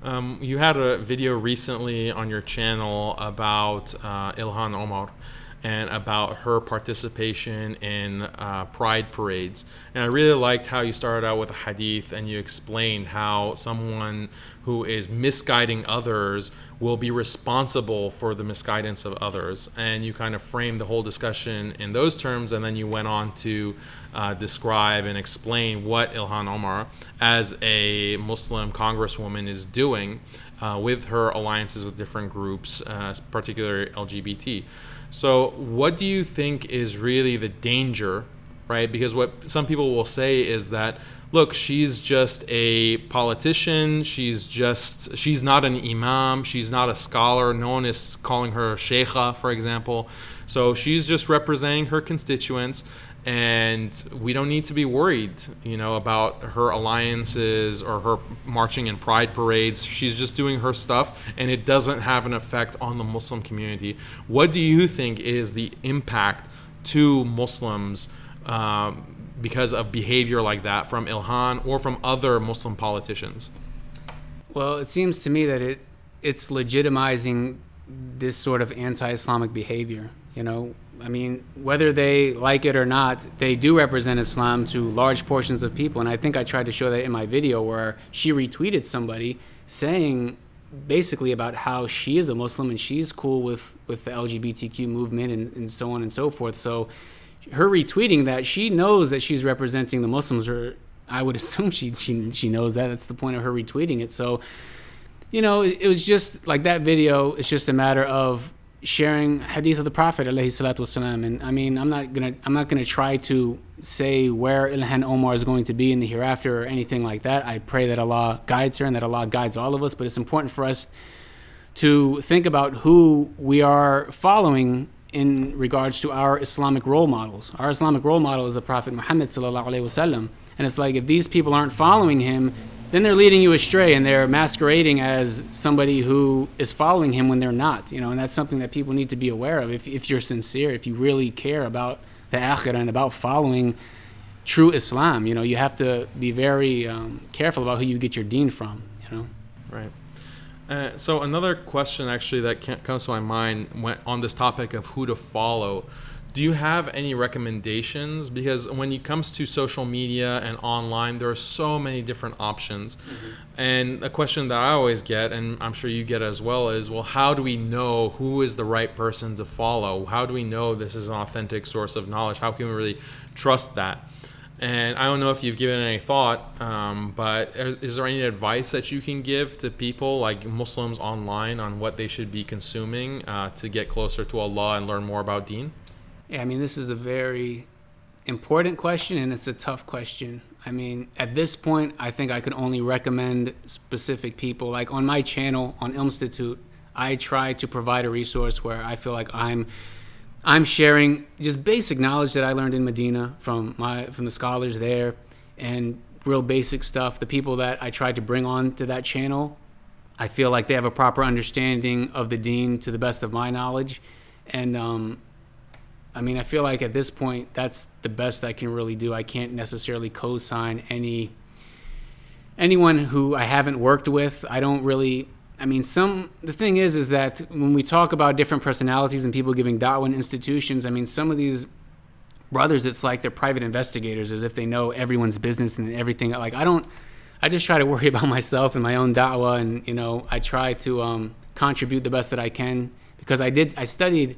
You had a video recently on your channel about Ilhan Omar and about her participation in pride parades. And I really liked how you started out with a hadith and you explained how someone who is misguiding others will be responsible for the misguidance of others. And you kind of framed the whole discussion in those terms, and then you went on to describe and explain what Ilhan Omar, as a Muslim congresswoman, is doing with her alliances with different groups, particularly LGBT. So what do you think is really the danger, right? Because what some people will say is that, look, she's just a politician. She's not an imam. She's not a scholar. No one is calling her a sheikha, for example. So she's just representing her constituents, and we don't need to be worried, about her alliances or her marching in pride parades. She's just doing her stuff, and it doesn't have an effect on the Muslim community. What do you think is the impact to Muslims because of behavior like that from Ilhan or from other Muslim politicians? Well, it seems to me that it's legitimizing this sort of anti-Islamic behavior. I mean, whether they like it or not, they do represent Islam to large portions of people. And I think I tried to show that in my video, where she retweeted somebody saying basically about how she is a Muslim and she's cool with the LGBTQ movement and so on and so forth. So her retweeting that, she knows that she's representing the Muslims, or I would assume she knows that. That's the point of her retweeting it. So, it was just like that video. It's just a matter of sharing hadith of the Prophet alayhi salatu wasalam. And I mean, I'm not gonna try to say where Ilhan Omar is going to be in the hereafter or anything like that. I pray that Allah guides her and that Allah guides all of us. But it's important for us to think about who we are following in regards to our Islamic role models. Our Islamic role model is the Prophet Muhammad sallallahu alaihi wasallam. And it's like, if these people aren't following him, then they're leading you astray, and they're masquerading as somebody who is following him when they're not. And that's something that people need to be aware of. If you're sincere, if you really care about the akhirah and about following true Islam, you have to be very careful about who you get your deen from. Right. So another question actually that comes to my mind on this topic of who to follow. Do you have any recommendations? Because when it comes to social media and online, there are so many different options. Mm-hmm. And a question that I always get, and I'm sure you get as well, is, well, how do we know who is the right person to follow? How do we know this is an authentic source of knowledge? How can we really trust that? And I don't know if you've given it any thought, but is there any advice that you can give to people, like Muslims online, on what they should be consuming to get closer to Allah and learn more about deen? Yeah, I mean, this is a very important question, and it's a tough question. I mean, at this point, I think I could only recommend specific people. Like on my channel, on Ilm Institute, I try to provide a resource where I feel like I'm sharing just basic knowledge that I learned in Medina from the scholars there, and real basic stuff. The people that I tried to bring on to that channel, I feel like they have a proper understanding of the deen to the best of my knowledge. And I mean, I feel like at this point, that's the best I can really do. I can't necessarily co-sign anyone who I haven't worked with. I don't really, I mean, the thing is that when we talk about different personalities and people giving da'wah in institutions, I mean, some of these brothers, it's like they're private investigators, as if they know everyone's business and everything. Like, I just try to worry about myself and my own da'wah, and, I try to contribute the best that I can, because I studied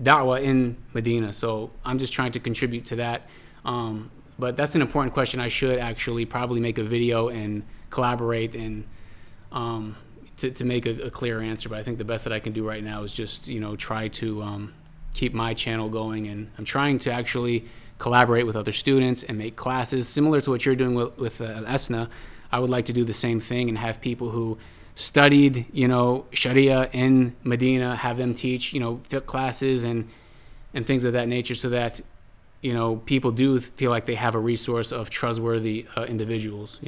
da'wah in Medina, so I'm just trying to contribute to that. But that's an important question. I should actually probably make a video and collaborate and to make a clear answer. But I think the best that I can do right now is just try to keep my channel going, and I'm trying to actually collaborate with other students and make classes similar to what you're doing with Al-Asna. I would like to do the same thing and have people who studied, Sharia in Medina, have them teach, fiqh classes and things of that nature, so that, people do feel like they have a resource of trustworthy individuals,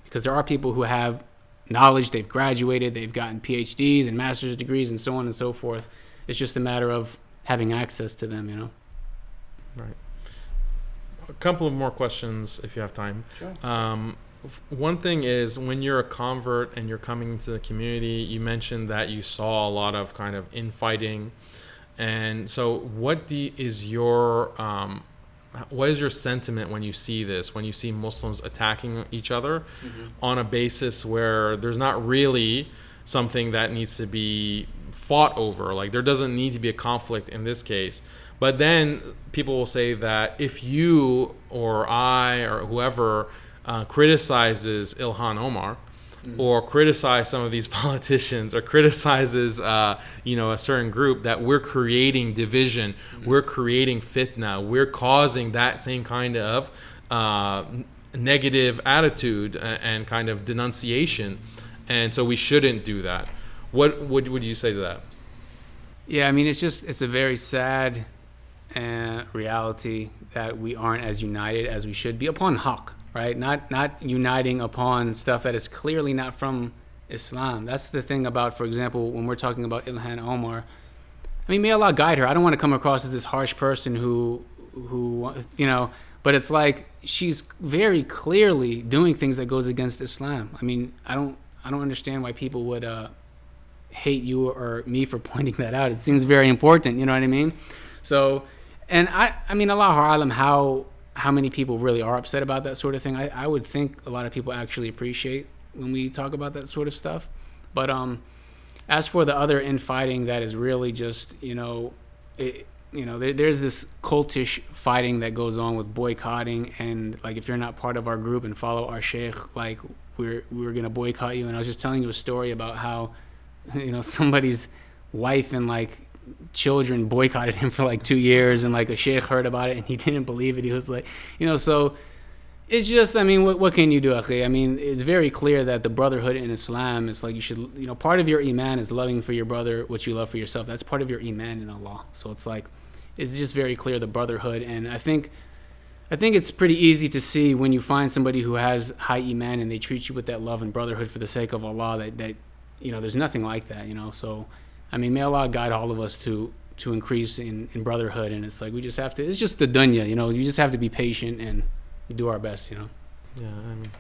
because there are people who have knowledge, they've graduated, they've gotten PhDs and master's degrees and so on and so forth. It's just a matter of having access to them, Right. A couple of more questions if you have time. Sure. one thing is when you're a convert and you're coming into the community, you mentioned that you saw a lot of kind of infighting. And so what is your sentiment when you see this, when you see Muslims attacking each other on a basis where there's not really something that needs to be fought over? Like, there doesn't need to be a conflict in this case. But then people will say that if you or I or whoever criticizes Ilhan Omar, or criticize some of these politicians, or criticizes a certain group, that we're creating division, we're creating fitna, we're causing that same kind of negative attitude and kind of denunciation, and so we shouldn't do that. What would you say to that? Yeah, I mean, it's a very sad reality that we aren't as united as we should be upon haqq, right? Not uniting upon stuff that is clearly not from Islam. That's the thing about, for example, when we're talking about Ilhan Omar. I mean, may Allah guide her. I don't want to come across as this harsh person who but it's like she's very clearly doing things that goes against Islam. I mean, I don't understand why people would hate you or me for pointing that out. It seems very important, you know what I mean? So, and I mean, Allahu A'lam, how many people really are upset about that sort of thing. I would think a lot of people actually appreciate when we talk about that sort of stuff. But as for the other infighting that is really just, there's this cultish fighting that goes on with boycotting, and like, if you're not part of our group and follow our sheikh, like, we're gonna boycott you. And I was just telling you a story about how, somebody's wife and like children boycotted him for like 2 years, and like a sheikh heard about it and he didn't believe it. He was like, so it's just, I mean, what can you do, akhi? I mean, it's very clear that the brotherhood in Islam is like, you should, part of your iman is loving for your brother what you love for yourself. That's part of your iman in Allah. So it's like, it's just very clear, the brotherhood. And I think it's pretty easy to see when you find somebody who has high iman and they treat you with that love and brotherhood for the sake of Allah, that there's nothing like that, So, I mean, may Allah guide all of us to increase in brotherhood. And it's like, we just have to, it's just the dunya, you just have to be patient and do our best, Yeah, I mean,